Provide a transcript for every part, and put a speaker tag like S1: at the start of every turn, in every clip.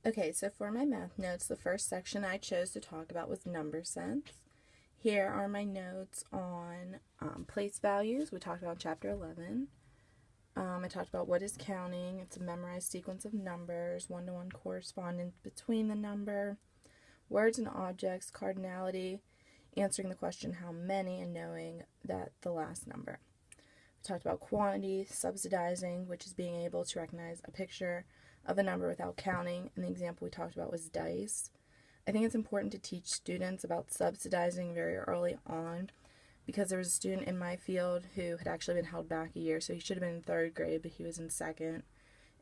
S1: Okay, so for my math notes, the first section I chose to talk about was number sense. Here are my notes on place values. We talked about chapter 11. I talked about what is counting. It's a memorized sequence of numbers, one-to-one correspondence between the number, words and objects, cardinality, answering the question how many, and knowing that the last number. We talked about quantity, subsidizing, which is being able to recognize a picture of a number without counting, and the example we talked about was dice. I think it's important to teach students about subsidizing very early on, because there was a student in my field who had actually been held back a year, so he should have been in third grade, but he was in second,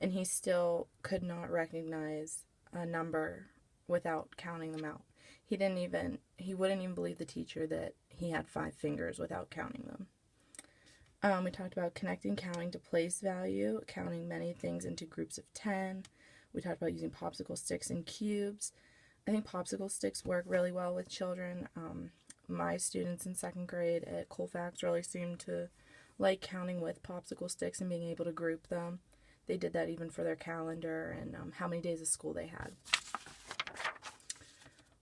S1: and he still could not recognize a number without counting them out. He wouldn't even believe the teacher that he had 5 fingers without counting them. We talked about connecting counting to place value, counting many things into groups of 10. We talked about using popsicle sticks and cubes. I think popsicle sticks work really well with children. My students in second grade at Colfax really seemed to like counting with popsicle sticks and being able to group them. They did that even for their calendar and how many days of school they had.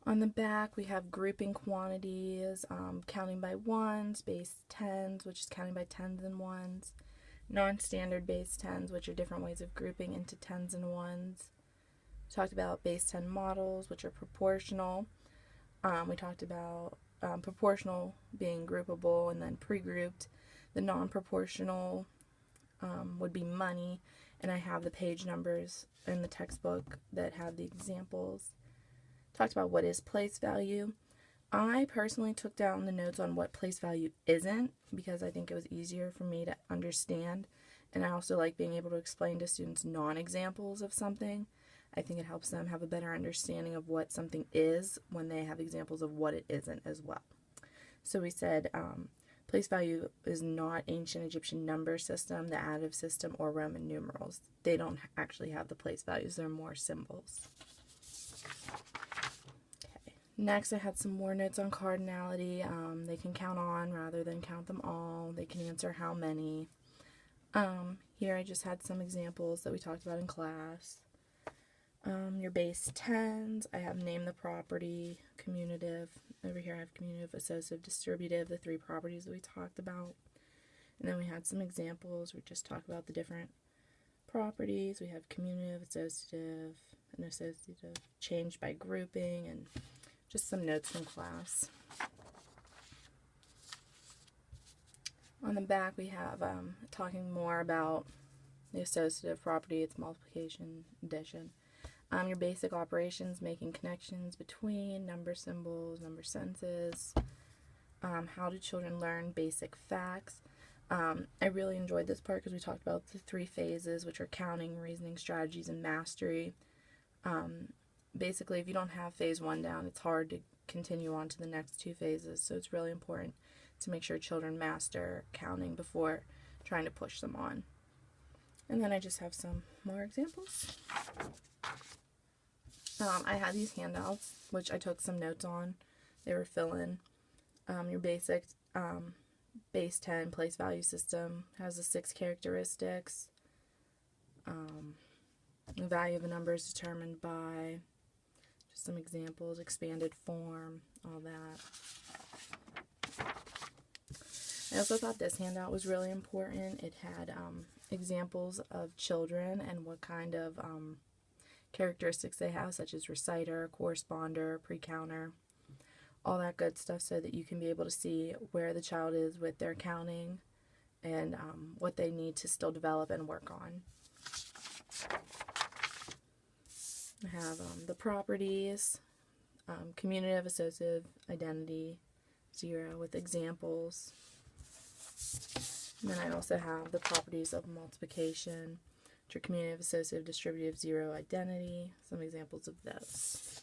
S1: On the back, we have grouping quantities, counting by ones, base tens, which is counting by tens and ones, non-standard base tens, which are different ways of grouping into tens and ones. We talked about base 10 models, which are proportional. We talked about proportional being groupable and then pre-grouped. The non-proportional would be money, and I have the page numbers in the textbook that have the examples. Talked about what is place value. I personally took down the notes on what place value isn't because I think it was easier for me to understand, and I also like being able to explain to students non-examples of something. I think it helps them have a better understanding of what something is when they have examples of what it isn't as well. So we said place value is not ancient Egyptian number system, the additive system, or Roman numerals. They don't actually have the place values. They're more symbols. Next, I had some more notes on cardinality. They can count on rather than count them all. They can answer how many. Here I just had some examples that we talked about in class. Your base tens, I have name the property, commutative. Over here I have commutative, associative, distributive, the 3 properties that we talked about. And then we had some examples. We just talked about the different properties. We have commutative, associative, and associative, changed by grouping, and just some notes from class. On the back we have talking more about the associative property, its multiplication, addition. Your basic operations, making connections between number symbols, number senses. How do children learn basic facts? I really enjoyed this part because we talked about the 3 phases, which are counting, reasoning, strategies, and mastery. Basically, if you don't have phase 1 down, it's hard to continue on to the next 2 phases, so it's really important to make sure children master counting before trying to push them on. And then I just have some more examples. I had these handouts, which I took some notes on. They were fill-in. Your basic base 10 place value system has the 6 characteristics. The value of a number is determined by just some examples, expanded form, all that. I also thought this handout was really important. It had examples of children and what kind of characteristics they have, such as reciter, corresponder, pre-counter, all that good stuff, so that you can be able to see where the child is with their counting and what they need to still develop and work on. I have the properties, commutative, associative, identity, 0 with examples. And then I also have the properties of multiplication, which are commutative, associative, distributive, 0, identity, some examples of those.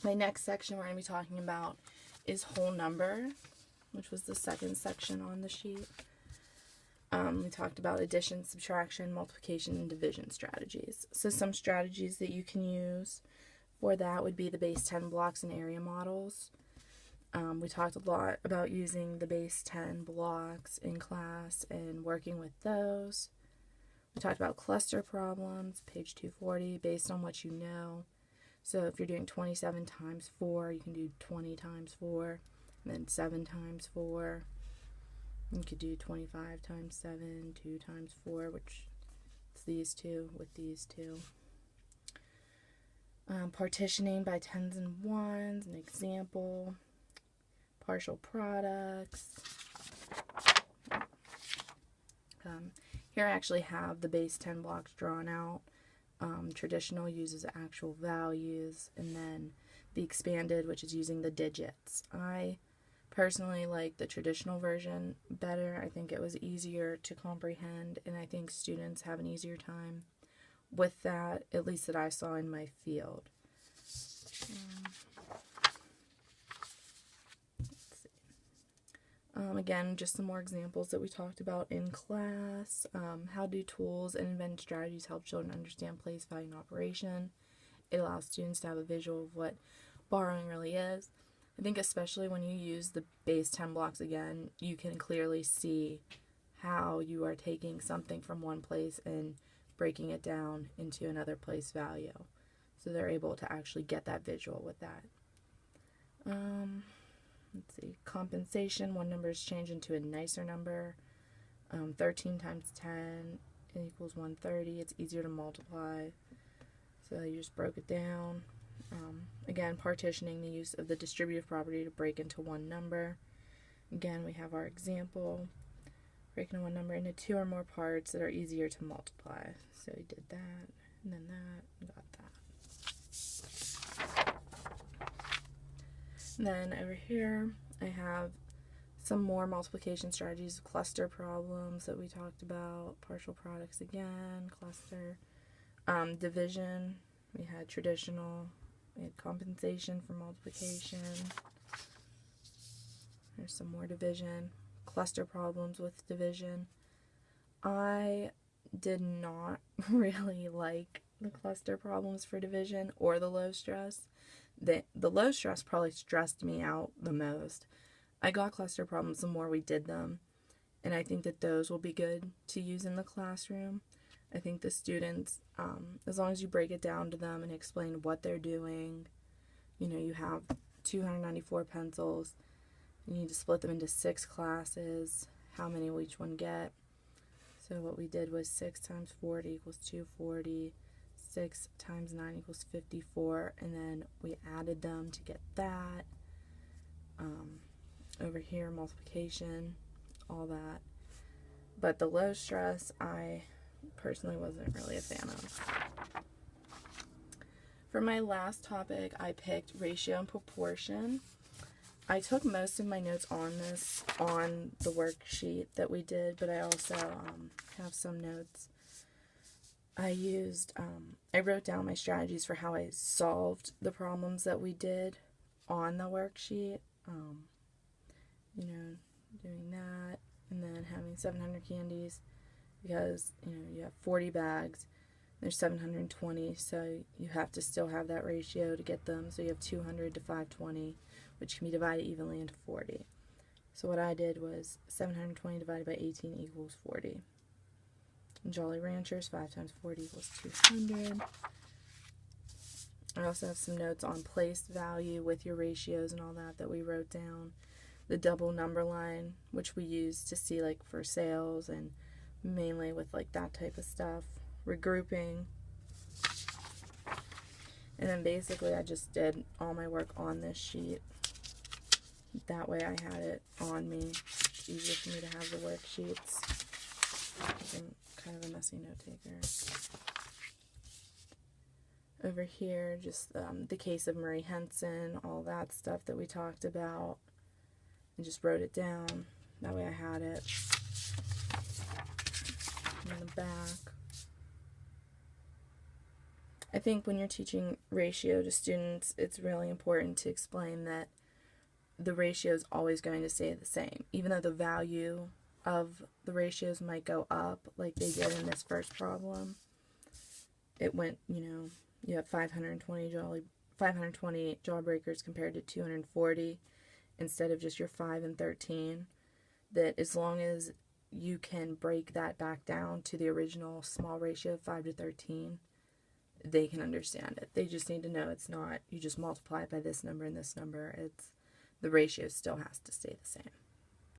S1: My next section we're going to be talking about is whole number, which was the second section on the sheet. We talked about addition, subtraction, multiplication, and division strategies. So some strategies that you can use for that would be the base 10 blocks and area models. We talked a lot about using the base 10 blocks in class and working with those. We talked about cluster problems, page 240, based on what you know. So if you're doing 27 times 4, you can do 20 times 4, and then 7 times 4. You could do 25 times 7, 2 times 4, which is these two with these two. Partitioning by tens and ones, an example. Partial products. Here I actually have the base 10 blocks drawn out. Traditional uses actual values, and then the expanded, which is using the digits. I personally like the traditional version better. I think it was easier to comprehend, and I think students have an easier time with that, at least that I saw in my field. Again, just some more examples that we talked about in class. How do tools and invented strategies help children understand place, value, and operation? It allows students to have a visual of what borrowing really is. I think especially when you use the base 10 blocks again, you can clearly see how you are taking something from one place and breaking it down into another place value. So they're able to actually get that visual with that. Let's see, compensation, one number is changed into a nicer number. 13 times 10 equals 130. It's easier to multiply. So you just broke it down. Again, partitioning, the use of the distributive property to break into one number. Again, we have our example. Breaking one number into 2 or more parts that are easier to multiply. So we did that, and then that, and got that. And then over here, I have some more multiplication strategies, cluster problems that we talked about, partial products again, cluster, division, we had traditional, we had compensation for multiplication, there's some more division, cluster problems with division. I did not really like the cluster problems for division or the low stress. The low stress probably stressed me out the most. I got cluster problems the more we did them, and I think that those will be good to use in the classroom. I think the students, as long as you break it down to them and explain what they're doing, you know, you have 294 pencils, you need to split them into 6 classes, how many will each one get? So what we did was 6 times 40 equals 240, 6 times 9 equals 54, and then we added them to get that. Over here, multiplication, all that. But the low stress, I personally wasn't really a fan of. For my last topic, I picked ratio and proportion. I took most of my notes on this on the worksheet that we did, but I also have some notes. I wrote down my strategies for how I solved the problems that we did on the worksheet. You know, doing that, and then having 700 candies, because, you know, you have 40 bags, there's 720, so you have to still have that ratio to get them, so you have 200 to 520, which can be divided evenly into 40. So what I did was 720 divided by 18 equals 40. And Jolly Ranchers, 5 times 40 equals 200. I also have some notes on place value with your ratios and all that we wrote down. The double number line, which we use to see like for sales and mainly with like that type of stuff. Regrouping. And then basically I just did all my work on this sheet. That way I had it on me. It's easier for me to have the worksheets. I'm kind of a messy note taker. Over here, just the case of Murray Henson, all that stuff that we talked about. And just wrote it down. That way I had it. In the back. I think when you're teaching ratio to students, it's really important to explain that the ratio is always going to stay the same. Even though the value of the ratios might go up, like they did in this first problem. It went, you know, you have 520 jawbreakers compared to 240. Instead of just your 5 and 13, that as long as you can break that back down to the original small ratio of 5 to 13, they can understand it. They just need to know it's not, you just multiply it by this number and this number. It's, the ratio still has to stay the same.